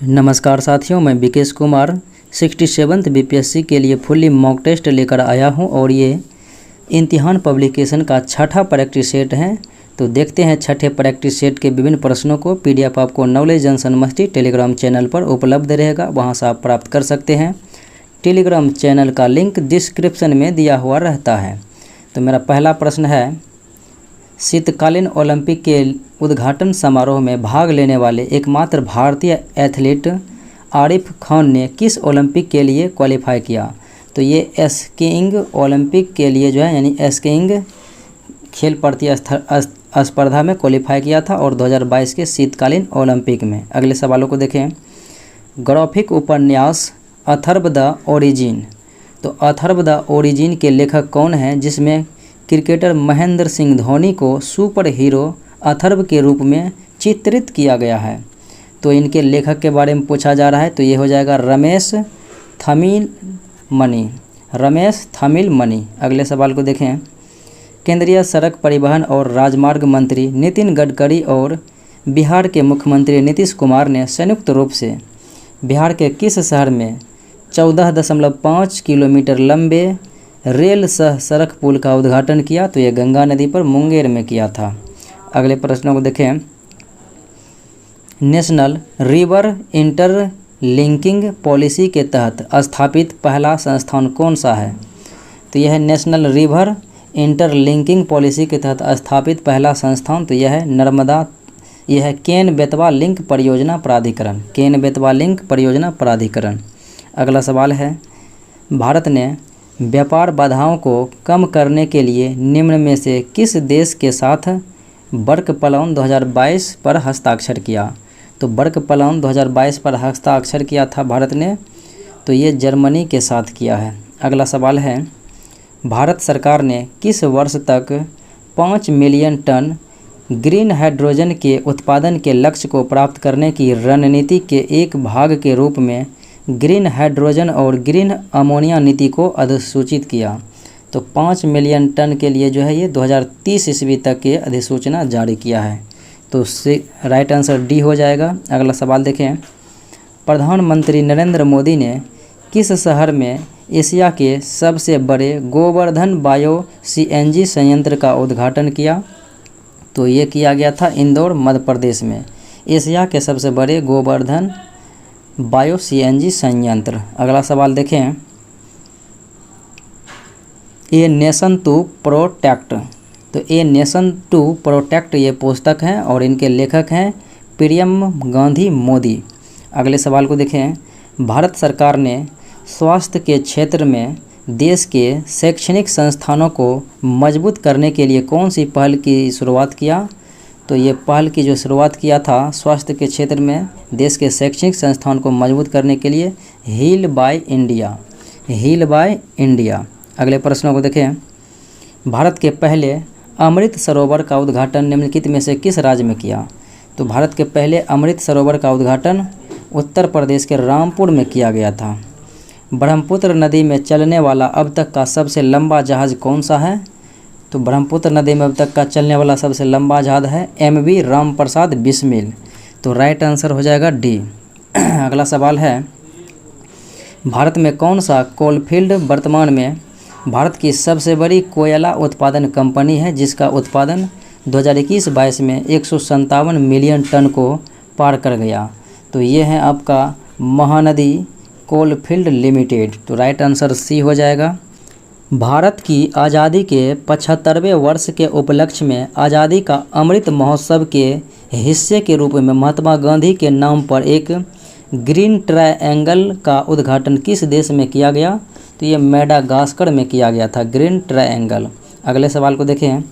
नमस्कार साथियों, मैं विकेश कुमार 67th बीपीएससी के लिए फुल्ली मॉक टेस्ट लेकर आया हूं और ये इम्तिहान पब्लिकेशन का छठा प्रैक्टिस सेट है। तो देखते हैं छठे प्रैक्टिस सेट के विभिन्न प्रश्नों को। पीडीएफ आपको नॉलेज जंक्शन मस्ती टेलीग्राम चैनल पर उपलब्ध रहेगा, वहां से आप प्राप्त कर सकते हैं। टेलीग्राम चैनल का लिंक डिस्क्रिप्शन में दिया हुआ रहता है। तो मेरा पहला प्रश्न है, शीतकालीन ओलंपिक के उद्घाटन समारोह में भाग लेने वाले एकमात्र भारतीय एथलीट आरिफ खान ने किस ओलंपिक के लिए क्वालिफाई किया? तो ये स्कीइंग ओलंपिक के लिए जो है यानी स्कीइंग खेल प्रतिस्पर्धा में क्वालिफाई किया था और 2022 के शीतकालीन ओलंपिक में। अगले सवालों को देखें। ग्राफिक उपन्यास अथर्व द ओरिजिन, तो अथर्व द ओरिजिन के लेखक कौन हैं जिसमें क्रिकेटर महेंद्र सिंह धोनी को सुपर हीरो अथर्व के रूप में चित्रित किया गया है? तो इनके लेखक के बारे में पूछा जा रहा है, तो ये हो जाएगा रमेश थमिल मणि। अगले सवाल को देखें। केंद्रीय सड़क परिवहन और राजमार्ग मंत्री नितिन गडकरी और बिहार के मुख्यमंत्री नीतीश कुमार ने संयुक्त रूप से बिहार के किस शहर में 14.5 किलोमीटर लंबे रेल सह सड़क पुल का उद्घाटन किया? तो यह गंगा नदी पर मुंगेर में किया था। अगले प्रश्नों को देखें। नेशनल रिवर इंटरलिंकिंग पॉलिसी के तहत स्थापित पहला संस्थान कौन सा है? तो यह है नेशनल रिवर इंटरलिंकिंग पॉलिसी के तहत स्थापित पहला संस्थान, तो यह है नर्मदा, यह है केन बेतवा लिंक परियोजना प्राधिकरण। अगला सवाल है, भारत ने व्यापार बाधाओं को कम करने के लिए निम्न में से किस देश के साथ बर्क प्लान 2022 पर हस्ताक्षर किया? तो बर्क प्लान 2022 पर हस्ताक्षर किया था भारत ने, तो ये जर्मनी के साथ किया है। अगला सवाल है, भारत सरकार ने किस वर्ष तक 5 मिलियन टन ग्रीन हाइड्रोजन के उत्पादन के लक्ष्य को प्राप्त करने की रणनीति के एक भाग के रूप में ग्रीन हाइड्रोजन और ग्रीन अमोनिया नीति को अधिसूचित किया? तो 5 मिलियन टन के लिए जो है ये 2030 ईस्वी तक के अधिसूचना जारी किया है। तो राइट आंसर डी हो जाएगा। अगला सवाल देखें। प्रधानमंत्री नरेंद्र मोदी ने किस शहर में एशिया के सबसे बड़े गोवर्धन बायो सीएनजी संयंत्र का उद्घाटन किया? तो ये किया गया था इंदौर, मध्य प्रदेश में, एशिया के सबसे बड़े गोवर्धन बायो सीएनजी संयंत्र। अगला सवाल देखें। ए नेशन टू प्रोटेक्ट, तो ए नेशन टू प्रोटेक्ट ये पुस्तक है और इनके लेखक हैं प्रियम गांधी मोदी। अगले सवाल को देखें। भारत सरकार ने स्वास्थ्य के क्षेत्र में देश के शैक्षणिक संस्थानों को मजबूत करने के लिए कौन सी पहल की शुरुआत किया? तो ये पहल की जो शुरुआत किया था स्वास्थ्य के क्षेत्र में देश के शैक्षणिक संस्थान को मजबूत करने के लिए हील बाय इंडिया। अगले प्रश्नों को देखें। भारत के पहले अमृत सरोवर का उद्घाटन निम्नलिखित में से किस राज्य में किया? तो भारत के पहले अमृत सरोवर का उद्घाटन उत्तर प्रदेश के रामपुर में किया गया था। ब्रह्मपुत्र नदी में चलने वाला अब तक का सबसे लंबा जहाज़ कौन सा है? तो ब्रह्मपुत्र नदी में अब तक का चलने वाला सबसे लंबा जहाज़ है MV रामप्रसाद बिस्मिल। तो राइट आंसर हो जाएगा डी। अगला सवाल है, भारत में कौन सा कोलफील्ड वर्तमान में भारत की सबसे बड़ी कोयला उत्पादन कंपनी है जिसका उत्पादन 2021-22 में 157 मिलियन टन को पार कर गया? तो ये है आपका महानदी कोलफील्ड लिमिटेड। तो राइट आंसर सी हो जाएगा। भारत की आज़ादी के 75वें वर्ष के उपलक्ष्य में आज़ादी का अमृत महोत्सव के हिस्से के रूप में महात्मा गांधी के नाम पर एक ग्रीन ट्रायंगल का उद्घाटन किस देश में किया गया? तो ये मेडागास्कर में किया गया था, ग्रीन ट्रायंगल। अगले सवाल को देखें।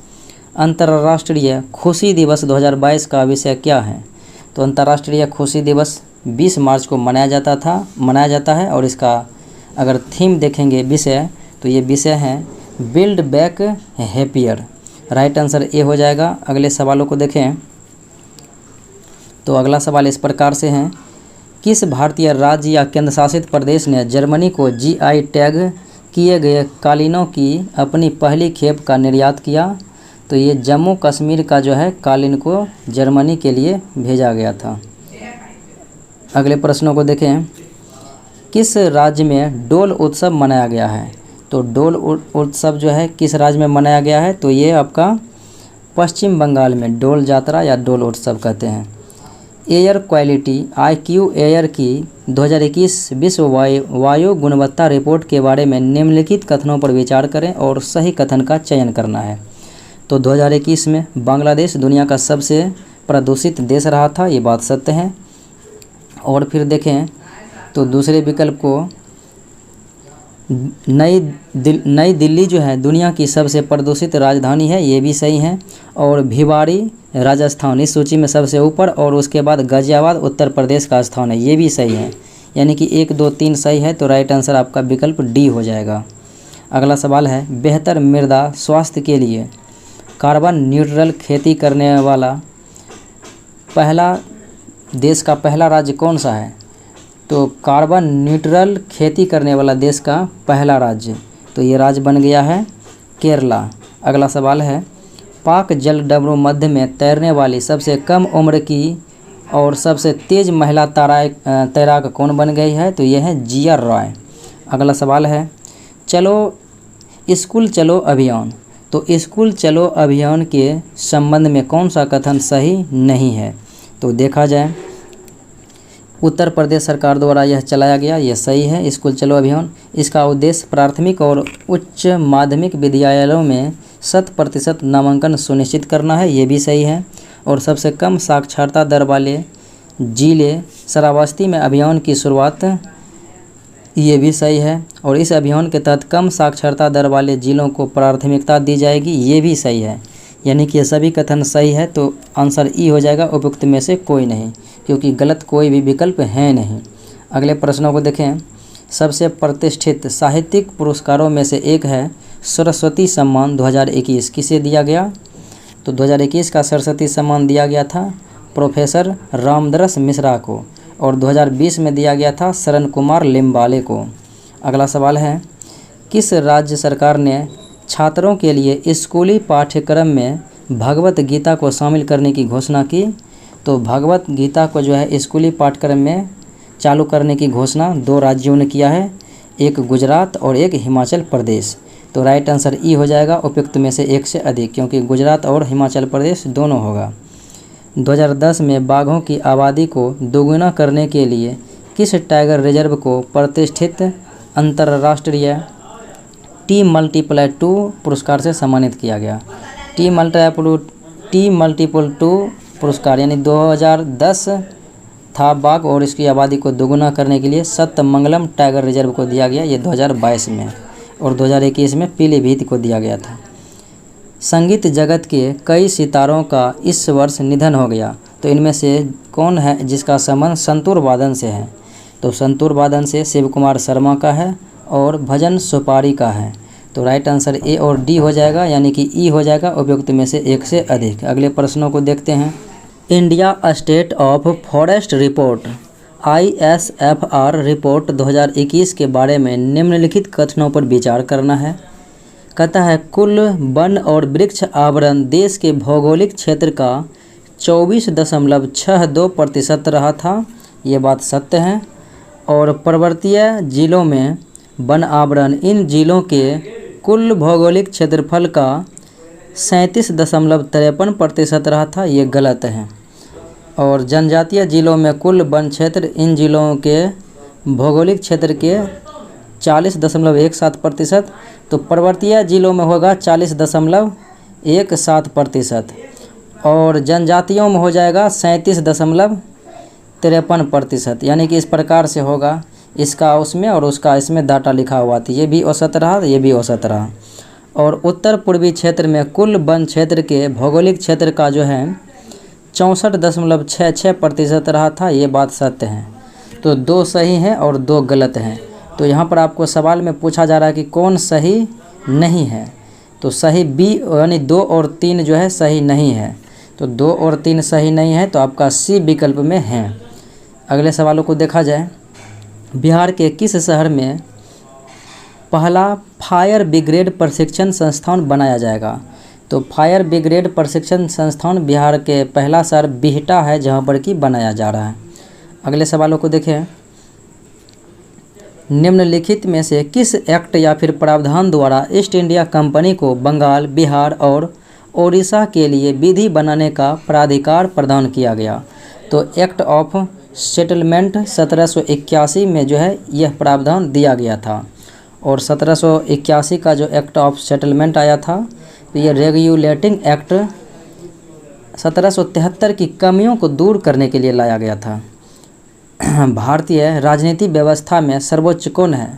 अंतर्राष्ट्रीय खुशी दिवस 2022 का विषय क्या है? तो अंतर्राष्ट्रीय खुशी दिवस 20 मार्च को मनाया जाता है और इसका अगर थीम देखेंगे विषय, तो ये विषय है build back happier. Right answer A हो जाएगा। अगले सवालों को देखें। तो अगला सवाल इस प्रकार से है, किस भारतीय राज्य या केंद्र शासित प्रदेश ने जर्मनी को GI टैग किए गए कालीनों की अपनी पहली खेप का निर्यात किया? तो ये जम्मू कश्मीर का जो है कालीन को जर्मनी के लिए भेजा गया था। अगले प्रश्नों को देखें, किस राज्य में डोल उत्सव मनाया गया है? तो डोल उत्सव जो है किस राज्य में मनाया गया है? तो ये आपका पश्चिम बंगाल में डोल यात्रा या डोल उत्सव कहते हैं। एयर क्वालिटी IQ एयर की 2021 विश्व वायु गुणवत्ता रिपोर्ट के बारे में निम्नलिखित कथनों पर विचार करें और सही कथन का चयन करना है। तो 2021 में बांग्लादेश दुनिया का सबसे प्रदूषित देश रहा था, ये बात सत्य है। और फिर देखें तो दूसरे विकल्प को, नई दिल्ली जो है दुनिया की सबसे प्रदूषित राजधानी है, ये भी सही है। और भिवाड़ी राजस्थान इस सूची में सबसे ऊपर, और उसके बाद गाजियाबाद उत्तर प्रदेश का स्थान है, ये भी सही है। यानी कि 1, 2, 3 सही है, तो राइट आंसर आपका विकल्प डी हो जाएगा। अगला सवाल है, बेहतर मृदा स्वास्थ्य के लिए कार्बन न्यूट्रल खेती करने वाला देश का पहला राज्य कौन सा है? तो कार्बन न्यूट्रल खेती करने वाला देश का पहला राज्य, तो ये राज्य बन गया है केरला। अगला सवाल है, पाक जलडमरू मध्य में तैरने वाली सबसे कम उम्र की और सबसे तेज़ महिला तैराक कौन बन गई है? तो यह है जिया रॉय। अगला सवाल है, स्कूल चलो अभियान, तो स्कूल चलो अभियान के संबंध में कौन सा कथन सही नहीं है? तो देखा जाए, उत्तर प्रदेश सरकार द्वारा यह चलाया गया, यह सही है स्कूल चलो अभियान। इसका उद्देश्य प्राथमिक और उच्च माध्यमिक विद्यालयों में 100% नामांकन सुनिश्चित करना है, ये भी सही है। और सबसे कम साक्षरता दर वाले जिले श्रावस्ती में अभियान की शुरुआत, ये भी सही है। और इस अभियान के तहत कम साक्षरता दर वाले जिलों को प्राथमिकता दी जाएगी, ये भी सही है। यानी कि ये सभी कथन सही है, तो आंसर ई हो जाएगा, उपयुक्त में से कोई नहीं, क्योंकि गलत कोई भी विकल्प है नहीं। अगले प्रश्नों को देखें, सबसे प्रतिष्ठित साहित्यिक पुरस्कारों में से एक है सरस्वती सम्मान 2021, किसे दिया गया? तो 2021 का सरस्वती सम्मान दिया गया था प्रोफेसर रामदरस मिश्रा को, और 2020 में दिया गया था शरण कुमार लिम्बाले को। अगला सवाल है, किस राज्य सरकार ने छात्रों के लिए स्कूली पाठ्यक्रम में भगवत गीता को शामिल करने की घोषणा की? तो भगवत गीता को जो है स्कूली पाठ्यक्रम में चालू करने की घोषणा 2 राज्यों ने किया है, एक गुजरात और एक हिमाचल प्रदेश। तो राइट आंसर ई हो जाएगा, उपयुक्त में से एक से अधिक, क्योंकि गुजरात और हिमाचल प्रदेश दोनों होगा। 2010 में बाघों की आबादी को दोगुना करने के लिए किस टाइगर रिजर्व को प्रतिष्ठित अंतर्राष्ट्रीय T+2 पुरस्कार से सम्मानित किया गया? T+2 पुरस्कार यानी 2010 था बाघ और इसकी आबादी को दोगुना करने के लिए सत्यमंगलम टाइगर रिजर्व को दिया गया, ये 2022 में, और 2021 में पीलीभीत को दिया गया था। संगीत जगत के कई सितारों का इस वर्ष निधन हो गया, तो इनमें से कौन है जिसका संबंध संतूर वादन से है? तो संतूर वादन से शिव कुमार शर्मा का है और भजन सुपारी का है। तो राइट आंसर ए और डी हो जाएगा, यानी कि ई हो जाएगा, उपयुक्त में से एक से अधिक। अगले प्रश्नों को देखते हैं, India state of forest report ISFR report 2021 के बारे में निम्नलिखित कथनों पर विचार करना है। कहता है, कुल वन और वृक्ष आवरण देश के भौगोलिक क्षेत्र का 24.62% रहा था, ये बात सत्य है। और पर्वतीय जिलों में वन आवरण इन जिलों के कुल भौगोलिक क्षेत्रफल का 37.53% रहा था, ये गलत है। और जनजातीय जिलों में कुल वन क्षेत्र इन जिलों के भौगोलिक क्षेत्र के 40.17%, तो पर्वतीय जिलों में होगा 40.17%, और जनजातियों में हो जाएगा 37.53%। यानी कि इस प्रकार से होगा, इसका उसमें और उसका इसमें डाटा लिखा हुआ था, ये भी औसत रहा, ये भी औसत रहा। और उत्तर पूर्वी क्षेत्र में कुल वन क्षेत्र के भौगोलिक क्षेत्र का जो है 64.66% रहा था, ये बात सत्य है। तो 2 सही हैं और 2 गलत हैं। तो यहाँ पर आपको सवाल में पूछा जा रहा है कि कौन सही नहीं है, तो सही बी यानी 2 और 3 जो है सही नहीं है, तो 2 और 3 सही नहीं है, तो आपका सी विकल्प में है। अगले सवालों को देखा जाए, बिहार के किस शहर में पहला फायर ब्रिगेड प्रशिक्षण संस्थान बनाया जाएगा? तो फायर ब्रिगेड प्रशिक्षण संस्थान बिहार के पहला शहर बिहटा है, जहां पर कि बनाया जा रहा है। अगले सवालों को देखें। निम्नलिखित में से किस एक्ट या फिर प्रावधान द्वारा ईस्ट इंडिया कंपनी को बंगाल, बिहार और ओडिशा के लिए विधि बनाने का प्राधिकार प्रदान किया गया? तो एक्ट ऑफ सेटलमेंट 1781 में जो है यह प्रावधान दिया गया था। और 1781 का जो एक्ट ऑफ सेटलमेंट आया था, तो यह रेगुलेटिंग एक्ट 1773 की कमियों को दूर करने के लिए लाया गया था। भारतीय राजनीति व्यवस्था में सर्वोच्च कौन है?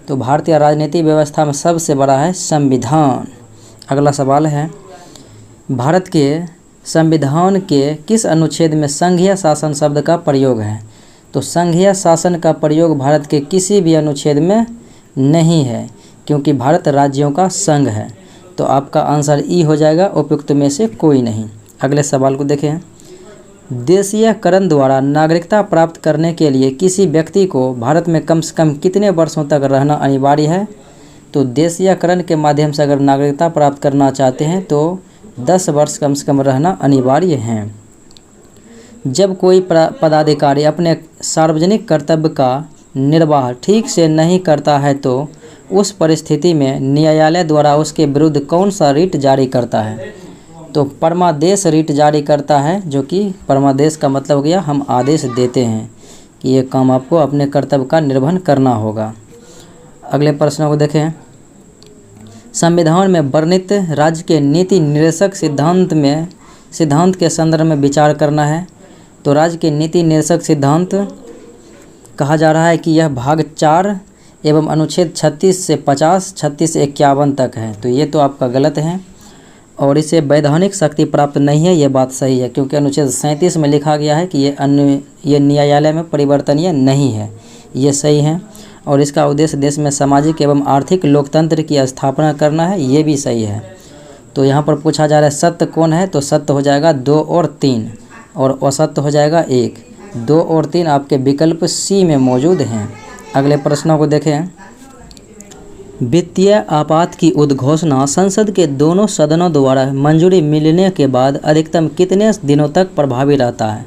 तो भारतीय राजनीति व्यवस्था में सबसे बड़ा है संविधान। अगला सवाल है, भारत के संविधान के किस अनुच्छेद में संघीय शासन शब्द का प्रयोग है? तो संघीय शासन का प्रयोग भारत के किसी भी अनुच्छेद में नहीं है, क्योंकि भारत राज्यों का संघ है। तो आपका आंसर ई हो जाएगा, उपयुक्त में से कोई नहीं। अगले सवाल को देखें। देशीयकरण द्वारा नागरिकता प्राप्त करने के लिए किसी व्यक्ति को भारत में कम से कम कितने वर्षों तक रहना अनिवार्य है? तो देशीयकरण के माध्यम से अगर नागरिकता प्राप्त करना चाहते हैं तो 10 वर्ष कम से कम रहना अनिवार्य है। जब कोई पदाधिकारी अपने सार्वजनिक कर्तव्य का निर्वाह ठीक से नहीं करता है तो उस परिस्थिति में न्यायालय द्वारा उसके विरुद्ध कौन सा रिट जारी करता है? तो परमादेश रिट जारी करता है, जो कि परमादेश का मतलब हो गया हम आदेश देते हैं कि ये काम आपको अपने कर्तव्य का निर्वहन करना होगा। अगले प्रश्नों को देखें। संविधान में वर्णित राज्य के नीति निर्देशक सिद्धांत के संदर्भ में विचार करना है। तो राज्य के नीति निर्देशक सिद्धांत कहा जा रहा है कि यह भाग 4 एवं अनुच्छेद 36 से 50, 36 से 51 तक है। तो ये तो आपका गलत है और इसे वैधानिक शक्ति प्राप्त नहीं है, ये बात सही है, क्योंकि अनुच्छेद 37 में लिखा गया है कि ये न्यायालय में परिवर्तनीय नहीं है, ये सही है। और इसका उद्देश्य देश में सामाजिक एवं आर्थिक लोकतंत्र की स्थापना करना है, ये भी सही है। तो यहाँ पर पूछा जा रहा है सत्य कौन है? तो सत्य हो जाएगा 2 और 3 और असत्य हो जाएगा 1। 2 और 3 आपके विकल्प सी में मौजूद हैं। अगले प्रश्नों को देखें। वित्तीय आपात की उद्घोषणा संसद के दोनों सदनों द्वारा मंजूरी मिलने के बाद अधिकतम कितने दिनों तक प्रभावी रहता है?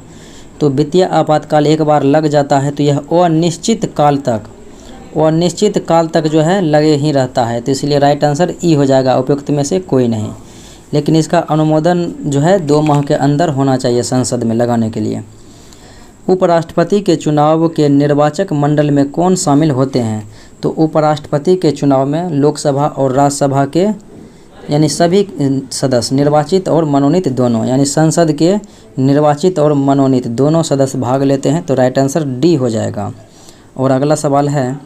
तो वित्तीय आपातकाल एक बार लग जाता है तो यह अनिश्चित काल तक जो है लगे ही रहता है। तो इसलिए राइट आंसर ई हो जाएगा, उपयुक्त में से कोई नहीं। लेकिन इसका अनुमोदन जो है 2 माह के अंदर होना चाहिए संसद में लगाने के लिए। उपराष्ट्रपति के चुनाव के निर्वाचक मंडल में कौन शामिल होते हैं? तो उपराष्ट्रपति के चुनाव में लोकसभा और राज्यसभा के यानी सभी सदस्य निर्वाचित और मनोनीत दोनों, यानी संसद के निर्वाचित और मनोनीत दोनों सदस्य भाग लेते हैं। तो राइट आंसर डी हो जाएगा। और अगला सवाल है,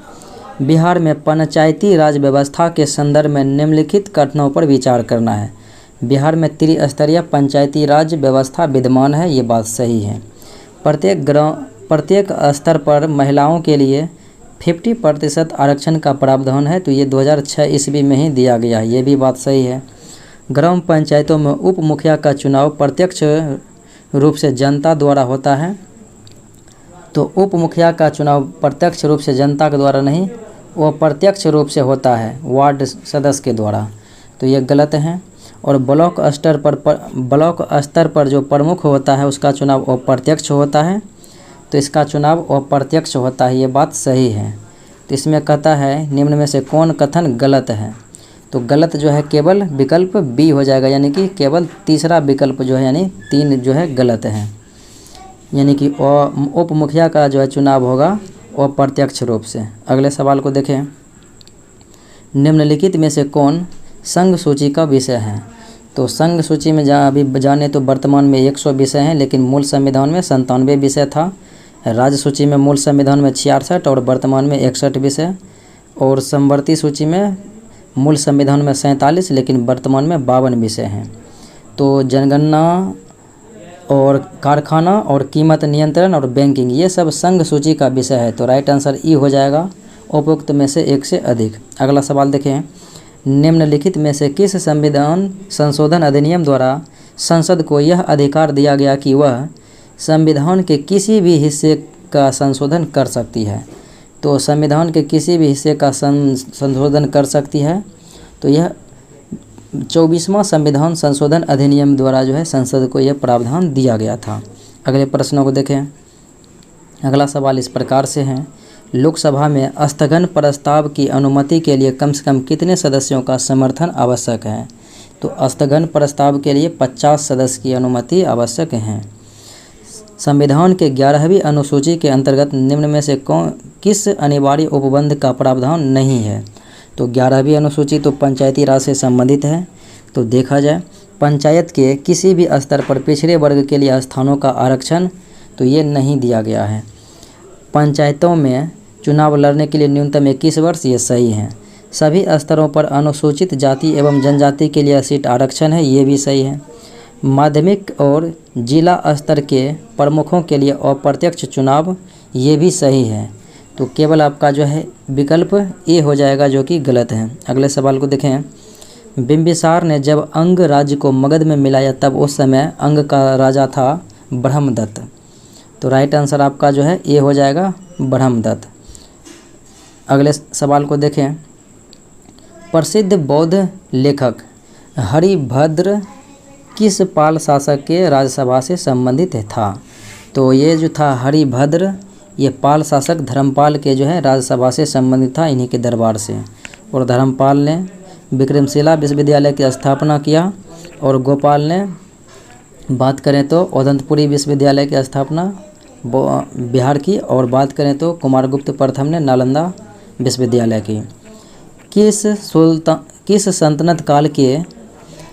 बिहार में पंचायती राज व्यवस्था के संदर्भ में निम्नलिखित कथनों पर विचार करना है। बिहार में त्रिस्तरीय पंचायती राज व्यवस्था विद्यमान है, ये बात सही है। प्रत्येक स्तर पर महिलाओं के लिए 50% आरक्षण का प्रावधान है, तो ये 2006 ईस्वी में ही दिया गया है, ये भी बात सही है। ग्राम पंचायतों में उप मुखिया का चुनाव प्रत्यक्ष रूप से जनता द्वारा होता है। तो उप मुखिया का चुनाव प्रत्यक्ष रूप से जनता के द्वारा नहीं, वो प्रत्यक्ष रूप से होता है वार्ड सदस्य के द्वारा, तो ये गलत है। और ब्लॉक स्तर पर जो प्रमुख होता है उसका चुनाव अप्रत्यक्ष होता है, तो इसका चुनाव अप्रत्यक्ष होता है, ये बात सही है। तो इसमें कहता है निम्न में से कौन कथन गलत है? तो गलत जो है केवल विकल्प बी हो जाएगा, यानी कि केवल तीसरा विकल्प जो है यानी 3 जो है गलत है, यानी कि उप मुखिया का जो है चुनाव होगा अप्रत्यक्ष रूप से। अगले सवाल को देखें। निम्नलिखित में से कौन संघ सूची का विषय है? तो संघ सूची में अभी जाने तो वर्तमान में 100 विषय हैं, लेकिन मूल संविधान में 97 विषय था। राज्य सूची में मूल संविधान में 66 और वर्तमान में 61 विषय, और समवर्ती सूची में मूल संविधान में 47 लेकिन वर्तमान में 52 विषय हैं। तो जनगणना और कारखाना और कीमत नियंत्रण और बैंकिंग ये सब संघ सूची का विषय है, तो राइट आंसर ई हो जाएगा, उपयुक्त में से 1 से अधिक। अगला सवाल देखें। निम्नलिखित में से किस संविधान संशोधन अधिनियम द्वारा संसद को यह अधिकार दिया गया कि वह संविधान के किसी भी हिस्से का संशोधन कर सकती है? तो संविधान के किसी भी हिस्से का संशोधन कर सकती है, तो यह 24वां संविधान संशोधन अधिनियम द्वारा जो है संसद को यह प्रावधान दिया गया था। अगले प्रश्नों को देखें। अगला सवाल इस प्रकार से है, लोकसभा में स्थगन प्रस्ताव की अनुमति के लिए कम से कम कितने सदस्यों का समर्थन आवश्यक है? तो स्थगन प्रस्ताव के लिए 50 सदस्य की अनुमति आवश्यक है। संविधान के 11वीं अनुसूची के अंतर्गत निम्न में से किस अनिवार्य उपबंध का प्रावधान नहीं है? तो 11वीं अनुसूची तो पंचायती राज से संबंधित है। तो देखा जाए पंचायत के किसी भी स्तर पर पिछड़े वर्ग के लिए स्थानों का आरक्षण तो ये नहीं दिया गया है। पंचायतों में चुनाव लड़ने के लिए न्यूनतम 21 वर्ष, ये सही है। सभी स्तरों पर अनुसूचित जाति एवं जनजाति के लिए सीट आरक्षण है, ये भी सही है। माध्यमिक और जिला स्तर के प्रमुखों के लिए अप्रत्यक्ष चुनाव, ये भी सही है। तो केवल आपका जो है विकल्प ए हो जाएगा, जो कि गलत है। अगले सवाल को देखें, बिंबिसार ने जब अंग राज्य को मगध में मिलाया तब उस समय अंग का राजा था ब्रह्मदत्त। तो राइट आंसर आपका जो है ए हो जाएगा, ब्रह्मदत्त। अगले सवाल को देखें, प्रसिद्ध बौद्ध लेखक हरिभद्र किस पाल शासक के राज्यसभा से संबंधित था? तो ये जो था हरिभद्र, ये पाल शासक धर्मपाल के जो है राज्यसभा से संबंधित था, इन्हीं के दरबार से। और धर्मपाल ने विक्रमशिला विश्वविद्यालय की स्थापना किया और गोपाल ने बात करें तो औदंतपुरी विश्वविद्यालय की स्थापना बिहार की, और बात करें तो कुमारगुप्त प्रथम ने नालंदा विश्वविद्यालय की। किस सल्तनत काल के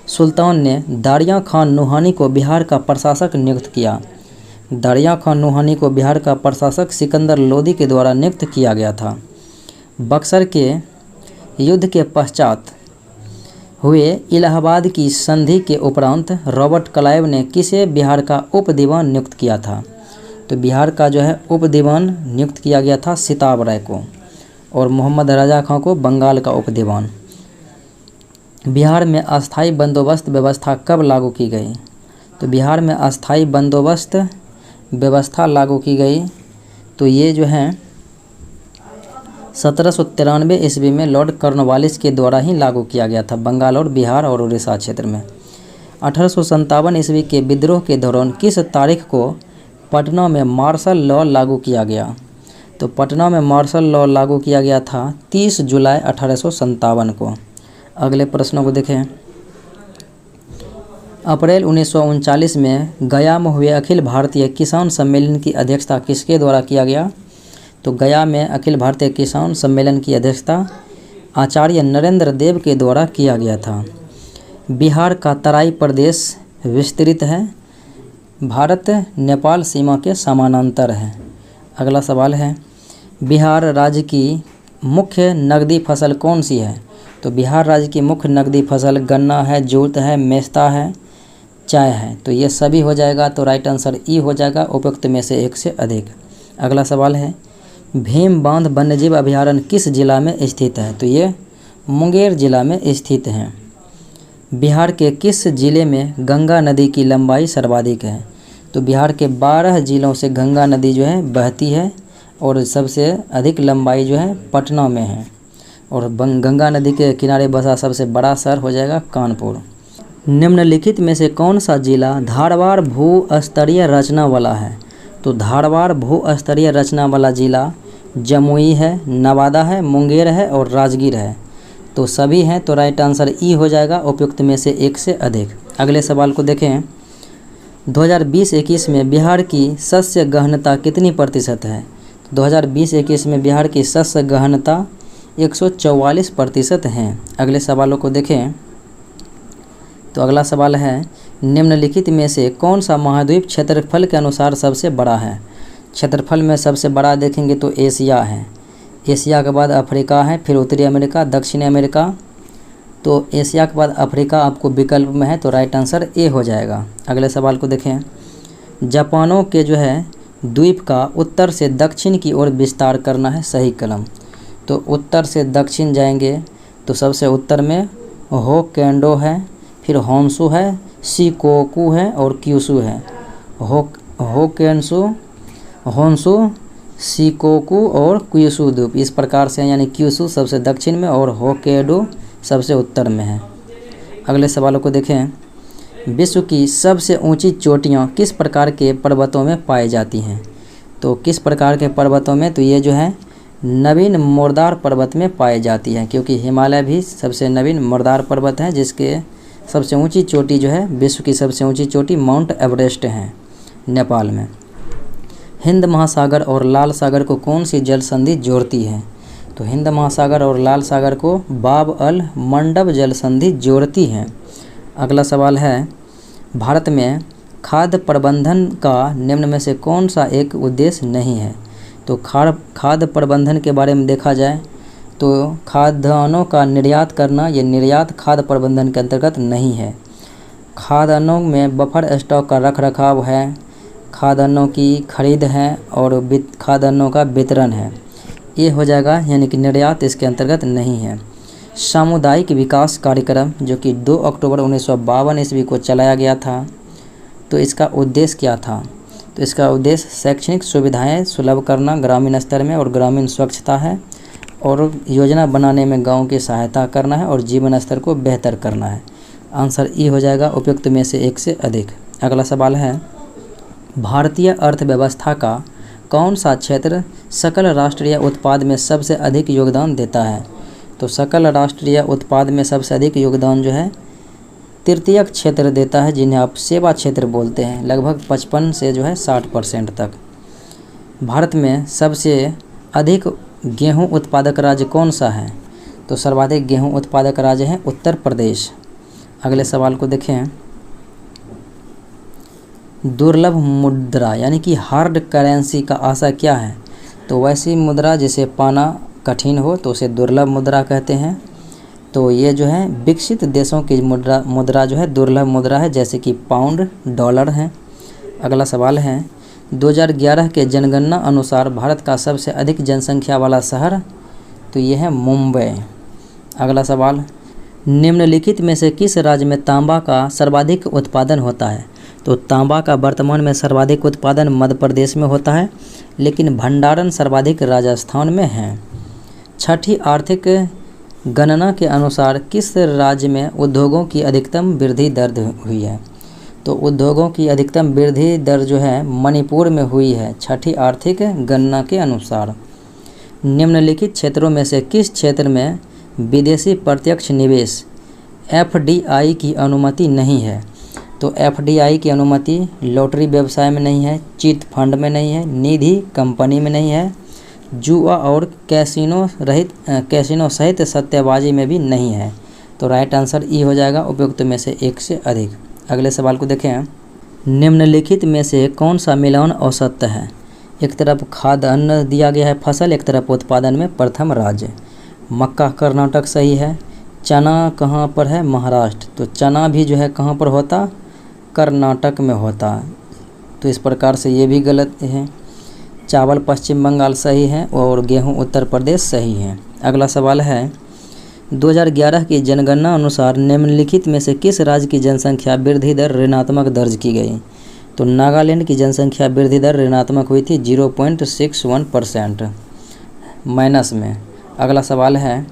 सुल्तान ने दारिया खान नुहानी को बिहार का प्रशासक नियुक्त किया? दारिया खान नुहानी को बिहार का प्रशासक सिकंदर लोदी के द्वारा नियुक्त किया गया था। बक्सर के युद्ध के पश्चात हुए इलाहाबाद की संधि के उपरांत रॉबर्ट क्लाइव ने किसे बिहार का उप दीवान नियुक्त किया था? तो बिहार का जो है उप दीवान नियुक्त किया गया था सिताब राय को, और मोहम्मद रजा खां को बंगाल का उप दीवान। बिहार में अस्थाई बंदोबस्त व्यवस्था कब लागू की गई? तो बिहार में अस्थाई बंदोबस्त व्यवस्था लागू की गई तो ये जो है 1793 ईस्वी में लॉर्ड कॉर्नवालिस के द्वारा ही लागू किया गया था, बंगाल और बिहार और उड़ीसा क्षेत्र में। 1857 ईस्वी के विद्रोह के दौरान किस तारीख को पटना में मार्शल लॉ लागू किया गया? तो पटना में मार्शल लॉ लागू किया गया था 30 जुलाई 1857 को। अगले प्रश्नों को देखें, अप्रैल 1939 में गया में हुए अखिल भारतीय किसान सम्मेलन की अध्यक्षता किसके द्वारा किया गया? तो गया में अखिल भारतीय किसान सम्मेलन की अध्यक्षता आचार्य नरेंद्र देव के द्वारा किया गया था। बिहार का तराई प्रदेश विस्तृत है, भारत नेपाल सीमा के समानांतर है। अगला सवाल है, बिहार राज्य की मुख्य नकदी फसल कौन सी है? तो बिहार राज्य की मुख्य नकदी फसल गन्ना है, जूट है, मेस्ता है, चाय है। तो ये सभी हो जाएगा, तो राइट आंसर ई हो जाएगा, उपयुक्त में से एक से अधिक। अगला सवाल है, भीम बांध वन्यजीव अभयारण्य किस जिला में स्थित है? तो ये मुंगेर जिला में स्थित है। बिहार के किस जिले में गंगा नदी की लंबाई सर्वाधिक है? तो बिहार के 12 जिलों से गंगा नदी जो है बहती है, और सबसे अधिक लंबाई जो है पटना में है, और गंगा नदी के किनारे बसा सबसे बड़ा शहर हो जाएगा कानपुर। निम्नलिखित में से कौन सा जिला धारवाड़ भू स्तरीय रचना वाला है? तो धारवाड़ भू स्तरीय रचना वाला जिला जमुई है, नवादा है, मुंगेर है और राजगीर है। तो सभी हैं, तो राइट आंसर ई हो जाएगा, उपयुक्त में से एक से अधिक। अगले सवाल को देखें, 2020-21 में बिहार की शस्य गहनता कितनी प्रतिशत है? 2020-21 में बिहार की शस्य गहनता 144% हैं। अगले सवालों को देखें, तो अगला सवाल है, निम्नलिखित में से कौन सा महाद्वीप क्षेत्रफल के अनुसार सबसे बड़ा है? क्षेत्रफल में सबसे बड़ा देखेंगे तो एशिया है, एशिया के बाद अफ्रीका है, फिर उत्तरी अमेरिका, दक्षिणी अमेरिका। तो एशिया के बाद अफ्रीका आपको विकल्प में है, तो राइट आंसर ए हो जाएगा। अगले सवाल को देखें, जापानों के जो है द्वीप का उत्तर से दक्षिण की ओर विस्तार करना है, सही कलम। तो उत्तर से दक्षिण जाएंगे तो सबसे उत्तर में होक्काइडो है, फिर होन्शु है, शिकोकू है और क्यूशू है। होक्काइडो, होन्शु, शिकोकू और क्यूशू द्वीप इस प्रकार से, यानी क्यूशू सबसे दक्षिण में और होक्काइडो सबसे उत्तर में है। अगले सवालों को देखें, विश्व की सबसे ऊंची चोटियां किस प्रकार के पर्वतों में पाई जाती हैं? तो किस प्रकार के पर्वतों में, तो ये जो है नवीन मुर्दार पर्वत में पाई जाती है, क्योंकि हिमालय भी सबसे नवीन मुर्दार पर्वत है, जिसके सबसे ऊंची चोटी जो है, विश्व की सबसे ऊंची चोटी माउंट एवरेस्ट है नेपाल में। हिंद महासागर और लाल सागर को कौन सी जल संधि जोड़ती है? तो हिंद महासागर और लाल सागर को बाब अल मंडब जल संधि जोड़ती है। अगला सवाल है, भारत में खाद्य प्रबंधन का निम्न में से कौन सा एक उद्देश्य नहीं है? तो खाद्य प्रबंधन के बारे में देखा जाए तो खाद्यान्नों का निर्यात करना, ये निर्यात खाद्य प्रबंधन के अंतर्गत नहीं है। खाद्यान्नों में बफर स्टॉक का रख रखाव है, खाद्यान्नों की खरीद है और खाद्यान्नों का वितरण है, ये हो जाएगा, यानी कि निर्यात इसके अंतर्गत नहीं है। सामुदायिक विकास कार्यक्रम जो कि 2 अक्टूबर 1952 ईस्वी को चलाया गया था, तो इसका उद्देश्य क्या था? तो इसका उद्देश्य शैक्षणिक सुविधाएं सुलभ करना ग्रामीण स्तर में और ग्रामीण स्वच्छता है, और योजना बनाने में गाँव की सहायता करना है और जीवन स्तर को बेहतर करना है। आंसर ई हो जाएगा उपयुक्त में से एक से अधिक। अगला सवाल है, भारतीय अर्थव्यवस्था का कौन सा क्षेत्र सकल राष्ट्रीय उत्पाद में सबसे अधिक योगदान देता है? तो सकल राष्ट्रीय उत्पाद में सबसे अधिक योगदान जो है तृतीयक क्षेत्र देता है, जिन्हें आप सेवा क्षेत्र बोलते हैं, लगभग 55 से जो है 60% तक। भारत में सबसे अधिक गेहूं उत्पादक राज्य कौन सा है? तो सर्वाधिक गेहूं उत्पादक राज्य है उत्तर प्रदेश। अगले सवाल को देखें, दुर्लभ मुद्रा यानी कि हार्ड करेंसी का आशय क्या है? तो वैसी मुद्रा जिसे पाना कठिन हो तो उसे दुर्लभ मुद्रा कहते हैं। तो ये जो है विकसित देशों की मुद्रा जो है दुर्लभ मुद्रा है, जैसे कि पाउंड, डॉलर है। अगला सवाल है, 2011 के जनगणना अनुसार भारत का सबसे अधिक जनसंख्या वाला शहर, तो ये है मुंबई। अगला सवाल, निम्नलिखित में से किस राज्य में तांबा का सर्वाधिक उत्पादन होता है? तो तांबा का वर्तमान में सर्वाधिक उत्पादन मध्य प्रदेश में होता है, लेकिन भंडारण सर्वाधिक राजस्थान में है। छठी आर्थिक गणना के अनुसार किस राज्य में उद्योगों की अधिकतम वृद्धि दर हुई है? तो उद्योगों की अधिकतम वृद्धि दर जो है मणिपुर में हुई है, छठी आर्थिक गणना के अनुसार। निम्नलिखित क्षेत्रों में से किस क्षेत्र में विदेशी प्रत्यक्ष निवेश FDI की अनुमति नहीं है? तो FDI की अनुमति लॉटरी व्यवसाय में नहीं है, चिट फंड में नहीं है, निधि कंपनी में नहीं है, जुआ और कैसीनो सहित सट्टेबाजी में भी नहीं है। तो राइट आंसर ई हो जाएगा उपयुक्त में से एक से अधिक। अगले सवाल को देखें, निम्नलिखित में से कौन सा मिलान औसत है? एक तरफ खाद्य अन्न दिया गया है फसल, एक तरफ उत्पादन में प्रथम राज्य। मक्का कर्नाटक सही है। चना कहाँ पर है? महाराष्ट्र। तो चना भी जो है कहाँ पर होता? कर्नाटक में होता। तो इस प्रकार से ये भी गलत है। चावल पश्चिम बंगाल सही है और गेहूं उत्तर प्रदेश सही है। अगला सवाल है, 2011 की जनगणना अनुसार निम्नलिखित में से किस राज्य की जनसंख्या वृद्धि दर ऋणात्मक दर्ज की गई? तो नागालैंड की जनसंख्या वृद्धि दर ऋणात्मक हुई थी 0.61% माइनस में। अगला सवाल है,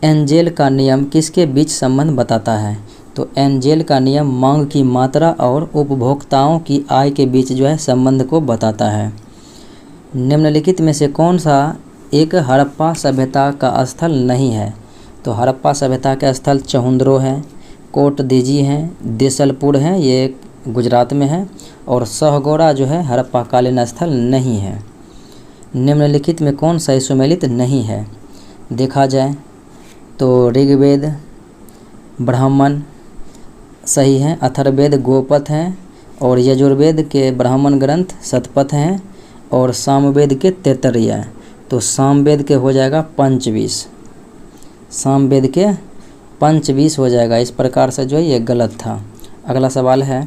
एंजेल का नियम किसके बीच संबंध बताता है? तो एंजेल का नियम मांग की मात्रा और उपभोक्ताओं की आय के बीच जो है संबंध को बताता है। निम्नलिखित में से कौन सा एक हड़प्पा सभ्यता का स्थल नहीं है? तो हड़प्पा सभ्यता का स्थल चहुंद्रो है, कोट दीजी है, देसलपुर है, ये गुजरात में है, और सहगोड़ा जो है हड़प्पा कालीन स्थल नहीं है। निम्नलिखित में कौन सा सुमेलित नहीं है? देखा जाए तो ऋग्वेद ब्राह्मण सही है, अथर्ववेद गोपथ हैं, और यजुर्वेद के ब्राह्मण ग्रंथ शतपथ हैं, और सामवेद के तैत्तरीय हैं। तो सामवेद के हो जाएगा पंचवीस, सामवेद के पंचवीस हो जाएगा। इस प्रकार से जो है ये गलत था। अगला सवाल है,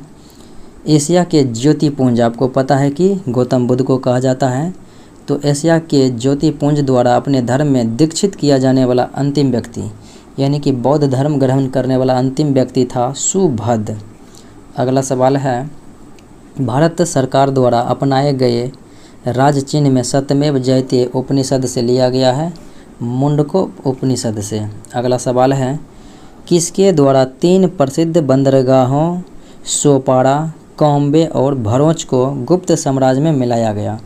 एशिया के ज्योतिपुंज, आपको पता है कि गौतम बुद्ध को कहा जाता है, तो एशिया के ज्योतिपुंज द्वारा अपने धर्म में दीक्षित किया जाने वाला अंतिम व्यक्ति, यानी कि बौद्ध धर्म ग्रहण करने वाला अंतिम व्यक्ति था सुभद्र। अगला सवाल है, भारत सरकार द्वारा अपनाए गए राज चिन्ह में सत्यमेव जयते उपनिषद से लिया गया है, मुंडको उपनिषद से। अगला सवाल है, किसके द्वारा 3 प्रसिद्ध बंदरगाहों सोपारा, कॉम्बे और भरोच को गुप्त साम्राज्य में मिलाया गया?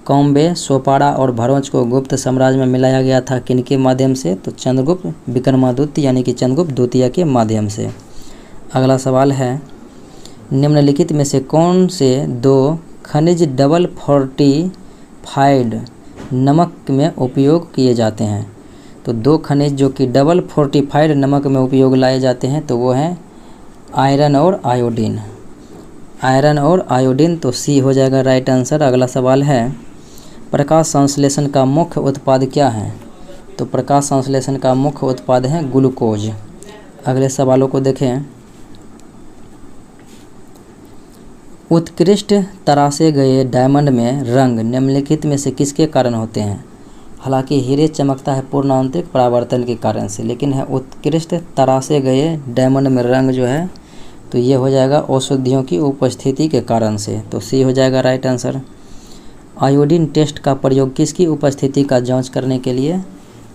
कॉम्बे, सोपारा और भरोच को गुप्त साम्राज्य में मिलाया गया था किनके माध्यम से? तो चंद्रगुप्त विक्रमादित्य यानी कि चंद्रगुप्त द्वितीय के माध्यम से। अगला सवाल है, निम्नलिखित में से कौन से दो खनिज डबल फोर्टिफाइड नमक में उपयोग किए जाते हैं? तो दो खनिज जो कि डबल फोर्टिफाइड नमक में उपयोग लाए जाते हैं तो वो हैं आयरन और आयोडीन। आयरन और आयोडीन, तो सी हो जाएगा राइट आंसर। अगला सवाल है, प्रकाश संश्लेषण का मुख्य उत्पाद क्या है? तो प्रकाश संश्लेषण का मुख्य उत्पाद है ग्लूकोज। अगले सवालों को देखें। उत्कृष्ट तरासे गए डायमंड में रंग निम्नलिखित में से किसके कारण होते हैं? हालांकि हीरे चमकता है पूर्ण आंतरिक परावर्तन के कारण से, लेकिन है उत्कृष्ट तरासे गए डायमंड में रंग जो है तो ये हो जाएगा औषधियों की उपस्थिति के कारण से। तो सी हो जाएगा राइट आंसर। आयोडीन टेस्ट का प्रयोग किसकी उपस्थिति का जांच करने के लिए?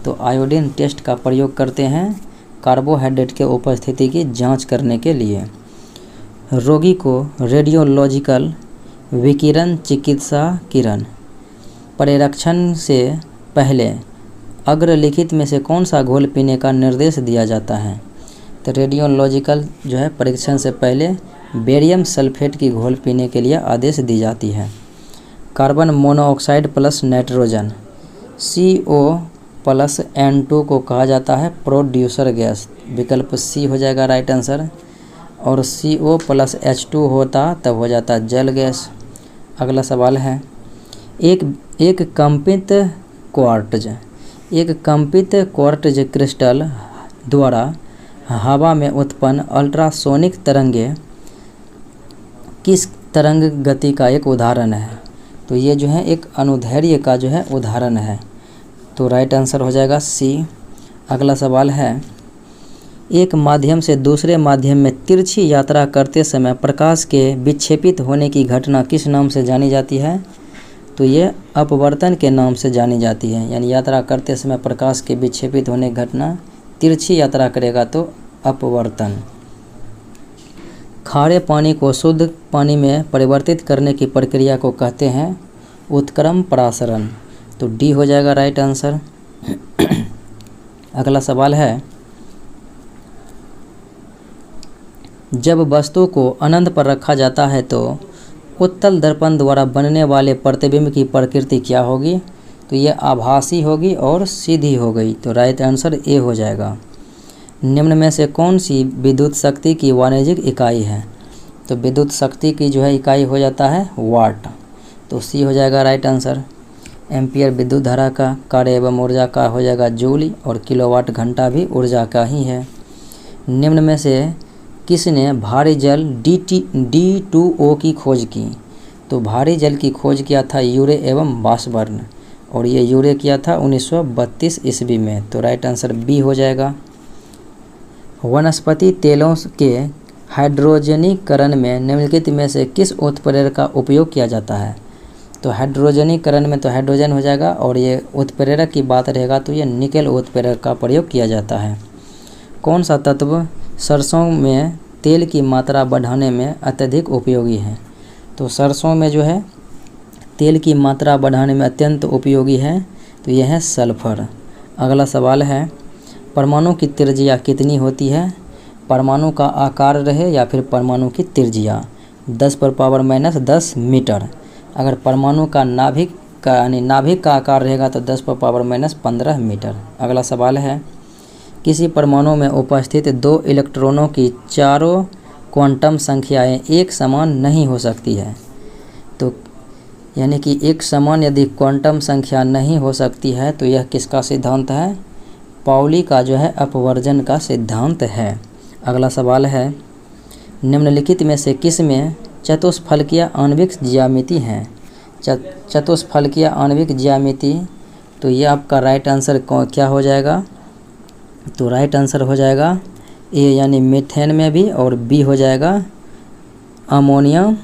तो आयोडीन टेस्ट का प्रयोग करते हैं कार्बोहाइड्रेट के उपस्थिति की जांच करने के लिए। रोगी को रेडियोलॉजिकल विकिरण चिकित्सा किरण परिरक्षण से पहले अग्रलिखित में से कौन सा घोल पीने का निर्देश दिया जाता है? तो रेडियोलॉजिकल जो है परीक्षण से पहले बेरियम सल्फेट की घोल पीने के लिए आदेश दी जाती है। Carbon monoxide plus nitrogen CO plus N2 को कहा जाता है प्रोड्यूसर गैस। विकल्प सी हो जाएगा राइट आंसर। और CO प्लस H2 होता तब हो जाता जल गैस। अगला सवाल है, एक कंपित क्वार्ट्ज क्रिस्टल द्वारा हवा में उत्पन्न अल्ट्रासोनिक तरंगे किस तरंग गति का एक उदाहरण है? तो ये जो है एक अनुदैर्ध्य का जो है उदाहरण है। तो राइट आंसर हो जाएगा सी। अगला सवाल है, एक माध्यम से दूसरे माध्यम में तिरछी यात्रा करते समय प्रकाश के विक्षेपित होने की घटना किस नाम से जानी जाती है? तो ये अपवर्तन के नाम से जानी जाती है। यानी यात्रा करते समय प्रकाश के विक्षेपित होने की घटना, तिरछी यात्रा करेगा तो अपवर्तन। खारे पानी को शुद्ध पानी में परिवर्तित करने की प्रक्रिया को कहते हैं उत्क्रम परासरण। तो डी हो जाएगा राइट आंसर। अगला सवाल है, जब वस्तु को अनंत पर रखा जाता है तो उत्तल दर्पण द्वारा बनने वाले प्रतिबिंब की प्रकृति क्या होगी? तो ये आभासी होगी और सीधी हो गई। तो राइट आंसर ए हो जाएगा। निम्न में से कौन सी विद्युत शक्ति की वाणिज्यिक इकाई है? तो विद्युत शक्ति की जो है इकाई हो जाता है वाट। तो सी हो जाएगा राइट आंसर। एम्पियर विद्युत धारा का, कार्य एवं ऊर्जा का हो जाएगा जूल, और किलोवाट घंटा भी ऊर्जा का ही है। निम्न में से किसने भारी जल D2O की खोज की? तो भारी जल की खोज किया था यूरे एवं वाशबर्न, और ये यूरे किया था 1932 ईस्वी में। तो राइट आंसर बी हो जाएगा। वनस्पति तेलों के हाइड्रोजनीकरण में निम्नलिखित में से किस उत्प्रेरक का उपयोग किया जाता है? तो हाइड्रोजनीकरण में तो हाइड्रोजन हो जाएगा, और ये उत्प्रेरक की बात रहेगा तो ये निकेल उत्प्रेरक का प्रयोग किया जाता है। कौन सा तत्व सरसों में तेल की मात्रा बढ़ाने में अत्यधिक उपयोगी है? तो सरसों में जो है तेल की मात्रा बढ़ाने में अत्यंत उपयोगी है, तो यह है सल्फर। अगला सवाल है, परमाणु की त्रिज्या कितनी होती है? परमाणु का आकार रहे या फिर परमाणु की त्रिज्या? 10⁻⁻10 मीटर। अगर परमाणु का नाभिक का आकार रहेगा तो 10⁻⁻15 मीटर। अगला सवाल है, किसी परमाणु में उपस्थित दो इलेक्ट्रॉनों की चारों क्वांटम संख्याएं एक समान नहीं हो सकती है। तो यानी कि एक समान यदि क्वांटम संख्या नहीं हो सकती है तो यह किसका सिद्धांत है? पाउली का जो है अपवर्जन का सिद्धांत है। अगला सवाल है, निम्नलिखित में से किस में चतुष्फलकीय आणविक ज्यामिति है? चतुष्फलकीय आणविक ज्यामिति, तो ये आपका राइट आंसर क्या हो जाएगा? तो राइट आंसर हो जाएगा ए यानी मीथेन में भी, और बी हो जाएगा अमोनियम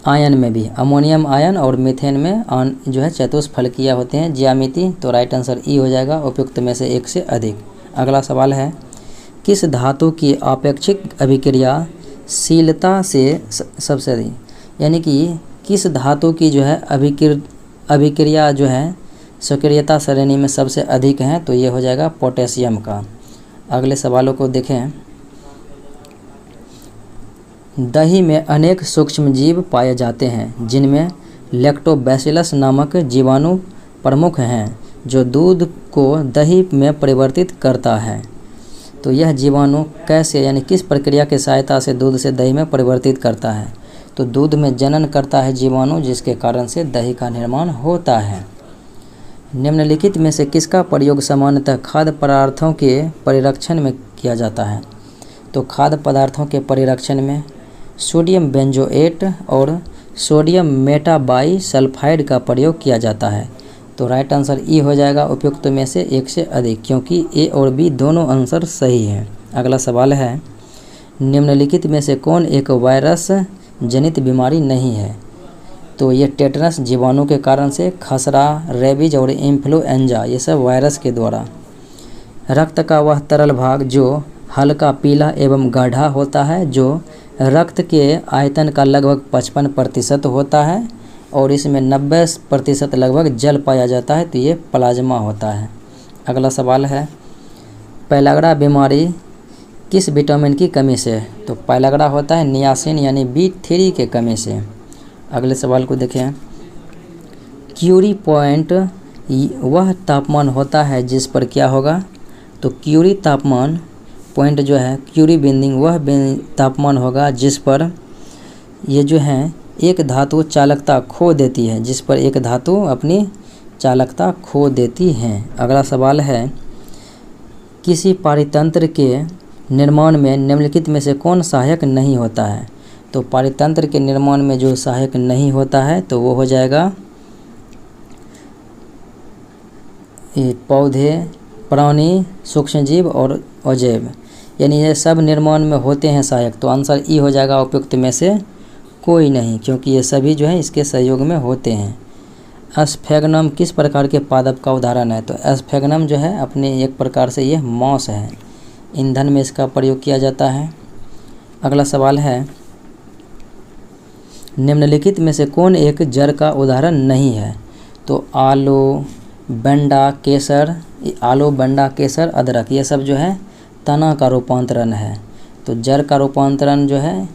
आयन में भी। अमोनियम आयन और मीथेन में जो है चतुष्फलकीय होते हैं ज्यामिति। तो राइट आंसर ई हो जाएगा, उपयुक्त में से एक से अधिक। अगला सवाल है, किस धातु की आपेक्षिक अभिक्रिया शीलता से सबसे अधिक, यानी कि किस धातु की जो है अभिक्रिया जो है सक्रियता श्रेणी में सबसे अधिक है, तो ये हो जाएगा पोटेशियम का। अगले सवालों को देखें। दही में अनेक सूक्ष्मजीव पाए जाते हैं जिनमें लैक्टोबैसिलस नामक जीवाणु प्रमुख हैं जो दूध को दही में परिवर्तित करता है। तो यह जीवाणु कैसे यानी किस प्रक्रिया की सहायता से दूध से दही में परिवर्तित करता है? तो दूध में जनन करता है जीवाणु, जिसके कारण से दही का निर्माण होता है। निम्नलिखित में से किसका प्रयोग सामान्यतः खाद्य पदार्थों के परिरक्षण में किया जाता है? तो खाद्य पदार्थों के परिरक्षण में सोडियम बेंजोएट और सोडियम मेटाबाइसल्फाइड का प्रयोग किया जाता है। तो राइट आंसर ई हो जाएगा उपयुक्त में से एक से अधिक, क्योंकि ए और बी दोनों आंसर सही हैं। अगला सवाल है, निम्नलिखित में से कौन एक वायरस जनित बीमारी नहीं है? तो ये टेटनस जीवाणु के कारण से, खसरा, रेबीज और इन्फ्लुएंजा ये सब वायरस के द्वारा। रक्त का वह तरल भाग जो हल्का पीला एवं गाढ़ा होता है, जो रक्त के आयतन का लगभग 55% होता है और इसमें 90% लगभग जल पाया जाता है, तो ये प्लाज्मा होता है। अगला सवाल है, पैलाग्रा बीमारी किस विटामिन की कमी से? तो पैलाग्रा होता है नियासिन यानी B3 के कमी से। अगले सवाल को देखें। क्यूरी पॉइंट वह तापमान होता है जिस पर क्या होगा? तो क्यूरी तापमान पॉइंट जो है, क्यूरी बिंदु वह तापमान होगा जिस पर ये जो है एक धातु चालकता खो देती है, जिस पर एक धातु अपनी चालकता खो देती है। अगला सवाल है, किसी पारितंत्र के निर्माण में निम्नलिखित में से कौन सहायक नहीं होता है? तो पारितंत्र के निर्माण में जो सहायक नहीं होता है तो वो हो जाएगा पौधे, प्राणी, सूक्ष्मजीव और अजैव, यानी ये सब निर्माण में होते हैं सहायक। तो आंसर ई हो जाएगा उपयुक्त में से कोई नहीं, क्योंकि ये सभी जो है इसके सहयोग में होते हैं। स्फेगनम किस प्रकार के पादप का उदाहरण है? तो स्फेगनम जो है अपने एक प्रकार से यह मॉस है, ईंधन में इसका प्रयोग किया जाता है। अगला सवाल है, निम्नलिखित में से कौन एक जड़ का उदाहरण नहीं है? तो आलू, बंडा, केसर, अदरक ये सब जो है तना का रूपांतरण है। तो जड़ का रूपांतरण जो है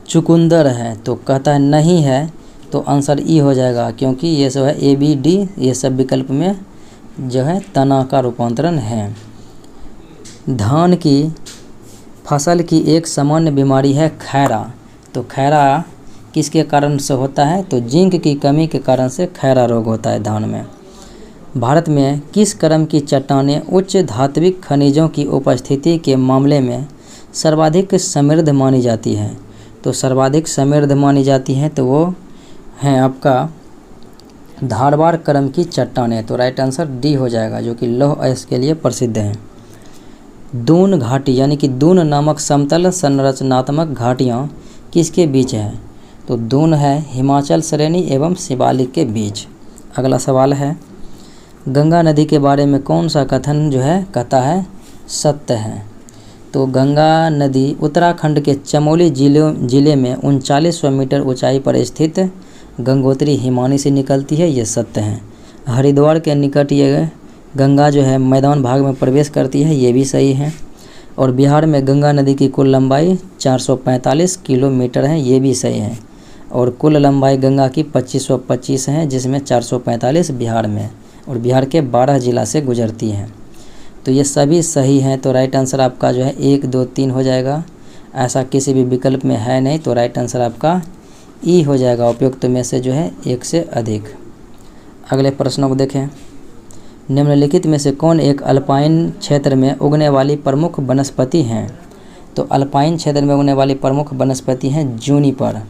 चुकंदर है, तो कहता है नहीं है, तो आंसर ई हो जाएगा, क्योंकि ये सब है ABD ये सब विकल्प में जो है तना का रूपांतरण है। धान की फसल की एक सामान्य बीमारी है खैरा। तो खैरा किसके कारण से होता है? तो जिंक की कमी के कारण से खैरा रोग होता है धान में। भारत में किस क्रम की चट्टानें उच्च धात्विक खनिजों की उपस्थिति के मामले में सर्वाधिक समृद्ध मानी जाती हैं? तो सर्वाधिक समृद्ध मानी जाती हैं तो वो हैं आपका धारवाड़ क्रम की चट्टानें। तो राइट आंसर डी हो जाएगा, जो कि लौह अयस्क के लिए प्रसिद्ध हैं। दून घाटी यानी कि दून नामक समतल संरचनात्मक घाटियाँ किसके बीच है? तो दून है हिमाचल श्रेणी एवं शिवालिक के बीच। अगला सवाल है, गंगा नदी के बारे में कौन सा कथन जो है कहता है सत्य है? तो गंगा नदी उत्तराखंड के चमोली जिले में 3900 मीटर ऊंचाई पर स्थित गंगोत्री हिमानी से निकलती है, ये सत्य है। हरिद्वार के निकट ये गंगा जो है मैदान भाग में प्रवेश करती है, ये भी सही है। और बिहार में गंगा नदी की कुल लंबाई 445 किलोमीटर है, ये भी सही है। और कुल लंबाई गंगा की 2525 है, जिसमें 445 बिहार में, और बिहार के 12 जिला से गुजरती हैं। तो ये सभी सही हैं, तो राइट आंसर आपका जो है 1, 2, 3 हो जाएगा। ऐसा किसी भी विकल्प में है नहीं, तो राइट आंसर आपका ई हो जाएगा उपयुक्त में से जो है 1 से अधिक। अगले प्रश्नों को देखें। निम्नलिखित में से कौन एक अल्पाइन क्षेत्र में उगने वाली प्रमुख वनस्पति हैं? तो अल्पाइन क्षेत्र में उगने वाली प्रमुख वनस्पति हैं जूनिपर।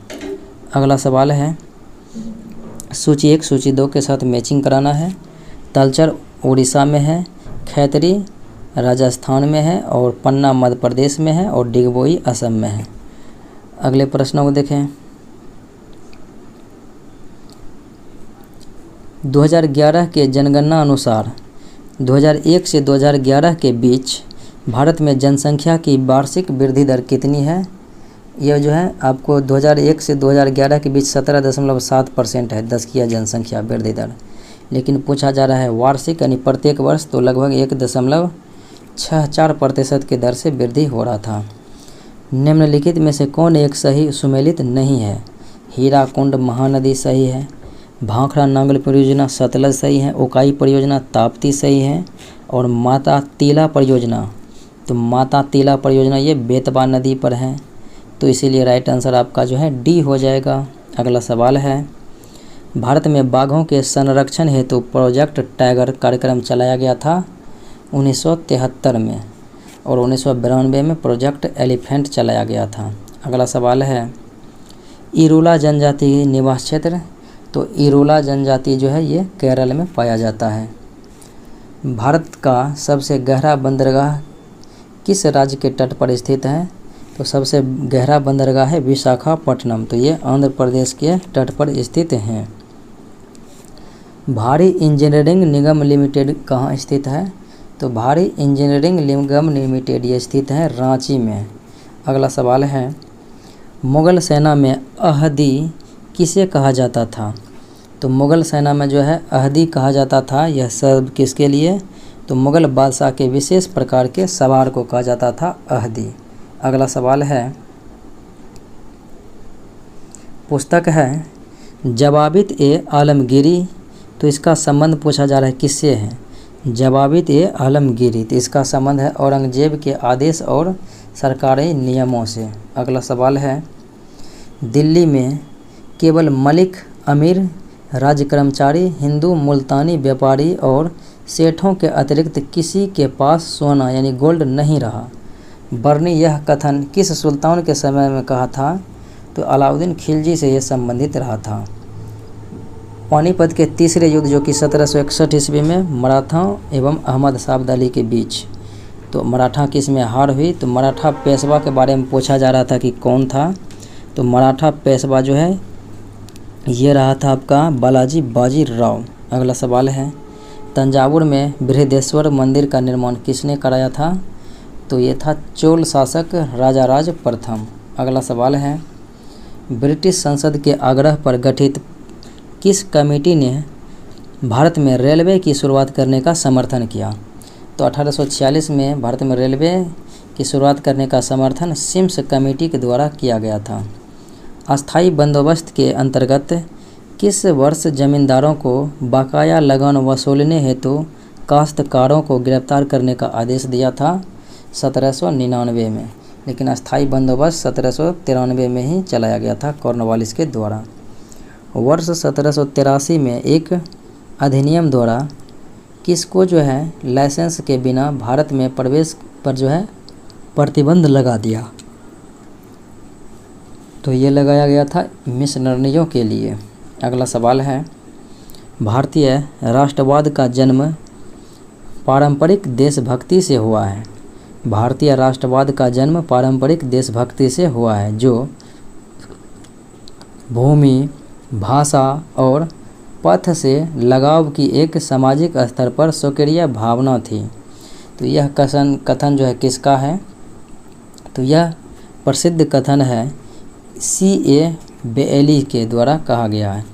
अगला सवाल है, सूची 1 सूची 2 के साथ मैचिंग कराना है। तलचर उड़ीसा में है, खैतरी राजस्थान में है, और पन्ना मध्य प्रदेश में है, और डिगबोई असम में है। अगले प्रश्नों को देखें। 2011 के जनगणना अनुसार 2001 से 2011 के बीच भारत में जनसंख्या की वार्षिक वृद्धि दर कितनी है? ये जो है आपको 2001 से 2011 के बीच 17.7% है 10 की जनसंख्या वृद्धि दर। लेकिन पूछा जा रहा है वार्षिक यानी प्रत्येक वर्ष, तो लगभग 1.64% के दर से वृद्धि हो रहा था। निम्नलिखित में से कौन एक सही सुमेलित नहीं है? हीराकुंड महानदी सही है, भाखड़ा नांगल परियोजना सतलज सही है, उकाई परियोजना ताप्ती सही है, और माता तीला परियोजना, तो माता तीला परियोजना ये बेतवा नदी पर है, तो इसीलिए राइट आंसर आपका जो है डी हो जाएगा। अगला सवाल है, भारत में बाघों के संरक्षण हेतु प्रोजेक्ट टाइगर कार्यक्रम चलाया गया था 1973 में, और 1992 में प्रोजेक्ट एलिफेंट चलाया गया था। अगला सवाल है, इरोला जनजाति निवास क्षेत्र, तो इरोला जनजाति जो है ये केरल में पाया जाता है। भारत का सबसे गहरा बंदरगाह किस राज्य के तट पर स्थित है? तो सबसे गहरा बंदरगाह है विशाखापट्टनम, तो ये आंध्र प्रदेश के तट पर स्थित हैं। भारी इंजीनियरिंग निगम लिमिटेड कहाँ स्थित है? तो भारी इंजीनियरिंग निगम लिमिटेड ये स्थित है रांची में। अगला सवाल है, मुग़ल सेना में अहदी किसे कहा जाता था? तो मुग़ल सेना में जो है अहदी कहा जाता था, यह सब किसके लिए? तो मुग़ल बादशाह के विशेष प्रकार के सवार को कहा जाता था अहदी। अगला सवाल है, पुस्तक है जवाबित ए आलमगीरी, तो इसका संबंध पूछा जा रहा है किससे है? जवाबित ए आलमगीरी, तो इसका संबंध है औरंगजेब के आदेश और सरकारी नियमों से। अगला सवाल है, दिल्ली में केवल मलिक, अमीर, राज्य कर्मचारी, हिंदू, मुल्तानी व्यापारी और सेठों के अतिरिक्त किसी के पास सोना यानी गोल्ड नहीं रहा। बर्नी यह कथन किस सुल्तान के समय में कहा था? तो अलाउद्दीन खिलजी से यह संबंधित रहा था। पानीपत के तीसरे युद्ध जो कि 1761 ईस्वी में मराठाओं एवं अहमद शाह अब्दाली के बीच, तो मराठा किस में हार हुई? तो मराठा पेशवा के बारे में पूछा जा रहा था कि कौन था? तो मराठा पेशवा जो है ये रहा था आपका बालाजी बाजी राव। अगला सवाल है, तंजावुर में बृहदेश्वर मंदिर का निर्माण किसने कराया था? तो ये था चोल शासक राजाराज प्रथम। अगला सवाल है, ब्रिटिश संसद के आग्रह पर गठित किस कमेटी ने भारत में रेलवे की शुरुआत करने का समर्थन किया? तो 1846 में भारत में रेलवे की शुरुआत करने का समर्थन सिम्स कमेटी के द्वारा किया गया था। अस्थाई बंदोबस्त के अंतर्गत किस वर्ष जमींदारों को बकाया लगान वसूलने हेतु काश्तकारों को गिरफ्तार करने का आदेश दिया था? 1799 में, लेकिन अस्थाई बंदोबस्त 1793 में ही चलाया गया था कॉर्नवालिस के द्वारा। वर्ष 1783 में एक अधिनियम द्वारा किसको जो है लाइसेंस के बिना भारत में प्रवेश पर जो है प्रतिबंध लगा दिया? तो ये लगाया गया था मिशनरियों के लिए। अगला सवाल है, भारतीय राष्ट्रवाद का जन्म पारंपरिक देशभक्ति से हुआ है। भारतीय राष्ट्रवाद का जन्म पारंपरिक देशभक्ति से हुआ है जो भूमि, भाषा और पथ से लगाव की एक सामाजिक स्तर पर स्वकीय भावना थी। तो यह कथन जो है किसका है? तो यह प्रसिद्ध कथन है C.A. बेली के द्वारा कहा गया है।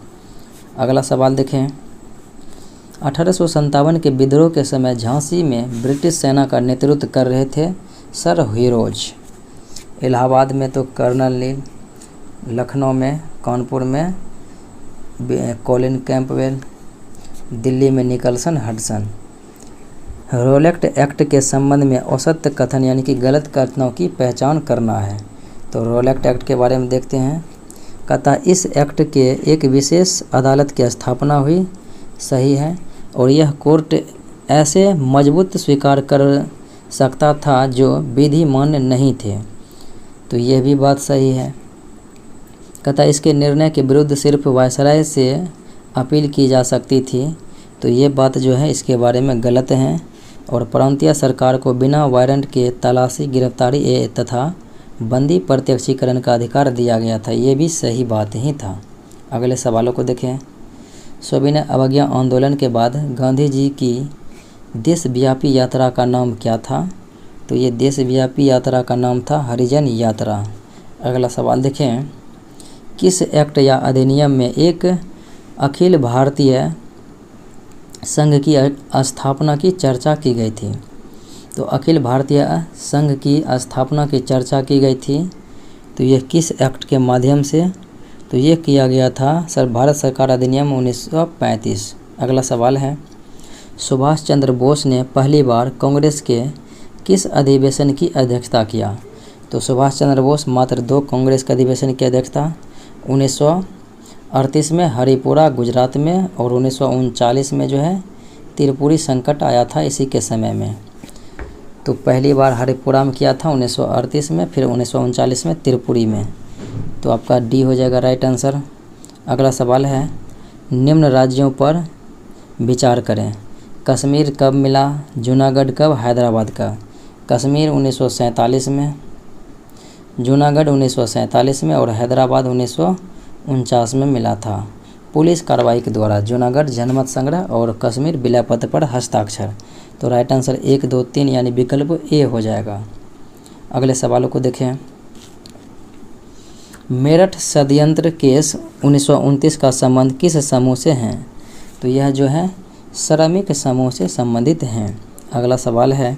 अगला सवाल देखें, 1857 के विद्रोह के समय झांसी में ब्रिटिश सेना का नेतृत्व कर रहे थे सर हीरोज। इलाहाबाद में तो कर्नल ली, लखनऊ में, कानपुर में कॉलिन कैंपबेल, दिल्ली में निकलसन हडसन। रोलेक्ट एक्ट के संबंध में औसत कथन यानी कि गलत कथनों की पहचान करना है। तो रोलेक्ट एक्ट के बारे में देखते हैं। कहता इस एक्ट के एक विशेष अदालत की स्थापना हुई, सही है, और यह कोर्ट ऐसे मजबूत स्वीकार कर सकता था जो विधि मान्य नहीं थे। तो यह भी बात सही है। कहता इसके निर्णय के विरुद्ध सिर्फ वायसराय से अपील की जा सकती थी। तो ये बात जो है इसके बारे में गलत है, और प्रांतीय सरकार को बिना वारंट के तलाशी, गिरफ्तारी तथा बंदी प्रत्यक्षीकरण का अधिकार दिया गया था। ये भी सही बात ही था। अगले सवालों को देखें। सविनय अवज्ञा आंदोलन के बाद गांधी जी की देशव्यापी यात्रा का नाम क्या था? तो ये देशव्यापी यात्रा का नाम था हरिजन यात्रा। अगला सवाल देखें, किस एक्ट या अधिनियम में एक अखिल भारतीय संघ की स्थापना की चर्चा की गई थी? तो अखिल भारतीय संघ की स्थापना की चर्चा की गई थी, तो यह किस एक्ट के माध्यम से? तो ये किया गया था भारत सरकार अधिनियम 1935। अगला सवाल है, सुभाष चंद्र बोस ने पहली बार कांग्रेस के किस अधिवेशन की अध्यक्षता किया? तो सुभाष चंद्र बोस मात्र 2 कांग्रेस के अधिवेशन की अध्यक्षता 1938 में हरिपुरा गुजरात में, और 1939 में जो है त्रिपुरी संकट आया था इसी के समय में। तो पहली बार हरिपुरा में किया था 1938 में, फिर 1939 में त्रिपुरी में। तो आपका डी हो जाएगा राइट आंसर। अगला सवाल है, निम्न राज्यों पर विचार करें। कश्मीर कब मिला? जूनागढ़ कब? हैदराबाद कब? कश्मीर 1947 में, जूनागढ़ 1947 में और हैदराबाद 1949 में मिला था पुलिस कार्रवाई के द्वारा। जूनागढ़ जनमत संग्रह और कश्मीर विलयपत्र पर हस्ताक्षर। तो राइट आंसर 1, 2, 3 यानी विकल्प ए हो जाएगा। अगले सवालों को देखें, मेरठ षड्यंत्र केस 1929 का संबंध किस समूह से है? तो यह जो है श्रमिक समूह से संबंधित हैं। अगला सवाल है,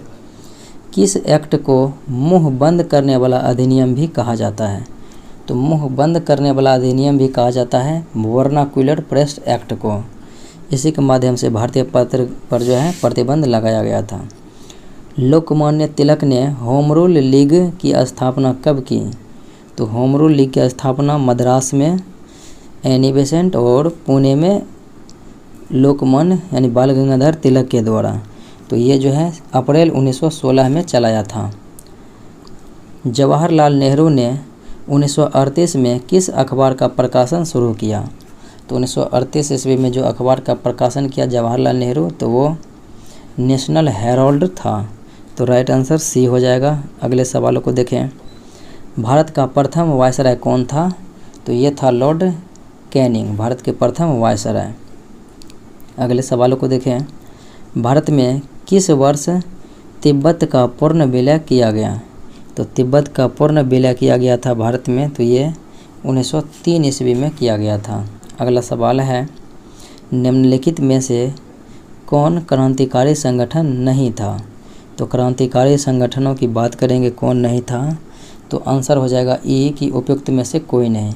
किस एक्ट को मुंह बंद करने वाला अधिनियम भी कहा जाता है? तो मुंह बंद करने वाला अधिनियम भी कहा जाता है वर्नाक्युलर प्रेस एक्ट को। इसी के माध्यम से भारतीय पत्र पर जो है प्रतिबंध लगाया गया था। लोकमान्य तिलक ने होम रूल लीग की स्थापना कब की? तो होम रूल लीग की स्थापना मद्रास में एनी बेसेंट और पुणे में लोकमान्य यानी बाल गंगाधर तिलक के द्वारा। तो ये जो है अप्रैल 1916 में चलाया था। जवाहरलाल नेहरू ने 1938 में किस अखबार का प्रकाशन शुरू किया? तो 1938 ईस्वी में जो अखबार का प्रकाशन किया जवाहरलाल नेहरू, तो वो नेशनल हेराल्ड था। तो राइट आंसर सी हो जाएगा। अगले सवालों को देखें, भारत का प्रथम वायसराय कौन था? तो ये था लॉर्ड कैनिंग, भारत के प्रथम वायसराय। अगले सवालों को देखें, भारत में किस वर्ष तिब्बत का पूर्ण विलय किया गया? तो तिब्बत का पूर्ण विलय किया गया था भारत में, तो ये 1903 ईस्वी में किया गया था। अगला सवाल है, निम्नलिखित में से कौन क्रांतिकारी संगठन नहीं था? तो क्रांतिकारी संगठनों की बात करेंगे कौन नहीं था, तो आंसर हो जाएगा ई कि उपयुक्त में से कोई नहीं।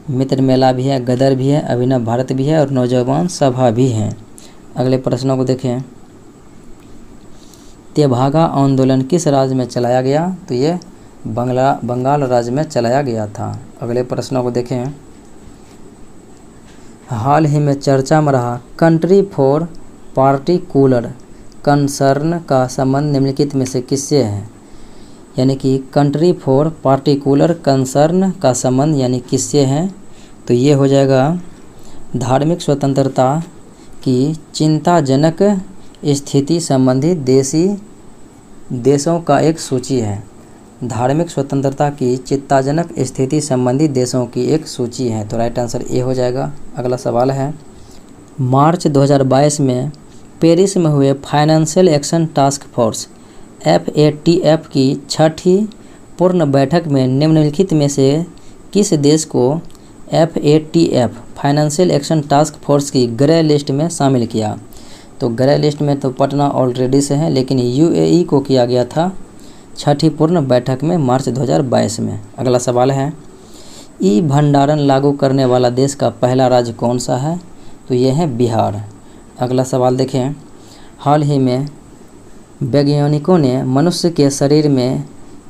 मित्र मेला भी है, गदर भी है, अभिनव भारत भी है और नौजवान सभा भी है। अगले प्रश्नों को देखें, तेभागा आंदोलन किस राज्य में चलाया गया? तो ये बंगाल राज्य में चलाया गया था। अगले प्रश्नों को देखें, हाल ही में चर्चा में रहा कंट्री फॉर पार्टिकुलर कंसर्न का संबंध निम्नलिखित में से किससे है? यानी कि कंट्री फॉर पार्टिकुलर कंसर्न का संबंध यानी किससे है? तो ये हो जाएगा धार्मिक स्वतंत्रता की चिंताजनक स्थिति संबंधी देशों का एक सूची है। धार्मिक स्वतंत्रता की चिंताजनक स्थिति संबंधी देशों की एक सूची है। तो राइट आंसर ए हो जाएगा। अगला सवाल है, मार्च 2022 में पेरिस में हुए financial action task force FATF की 6ठी पूर्ण बैठक में निम्नलिखित में से किस देश को FATF financial action task force की ग्रे लिस्ट में शामिल किया? तो ग्रे लिस्ट में तो पटना ऑलरेडी से है, लेकिन UAE को किया गया था 6ठी पूर्ण बैठक में मार्च 2022 में। अगला सवाल है, ई भंडारण लागू करने वाला देश का पहला राज्य कौन सा है? तो ये है बिहार। अगला सवाल देखें, हाल ही में वैज्ञानिकों ने मनुष्य के शरीर में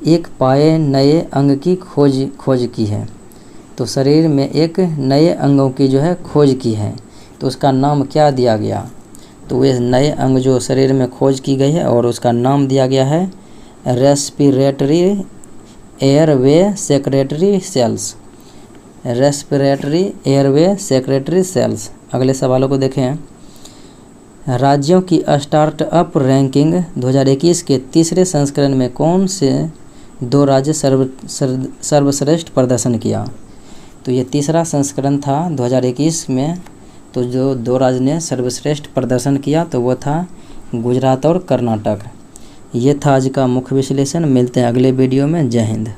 एक पाए नए अंग की खोज की है। तो शरीर में एक नए अंगों की जो है खोज की है, तो उसका नाम क्या दिया गया? तो वे नए अंग जो शरीर में खोज की गई है और उसका नाम दिया गया है respiratory airway secretory cells. Respiratory airway secretory cells. अगले सवालों को देखें, राज्यों की स्टार्टअप रैंकिंग 2021 के तीसरे संस्करण में कौन से 2 राज्य सर्वश्रेष्ठ प्रदर्शन किया? तो ये तीसरा संस्करण था 2021 में, तो जो 2 राज्य ने सर्वश्रेष्ठ प्रदर्शन किया तो वो था गुजरात और कर्नाटक। ये था आज का मुख्य विश्लेषण। मिलते हैं अगले वीडियो में। जय हिंद।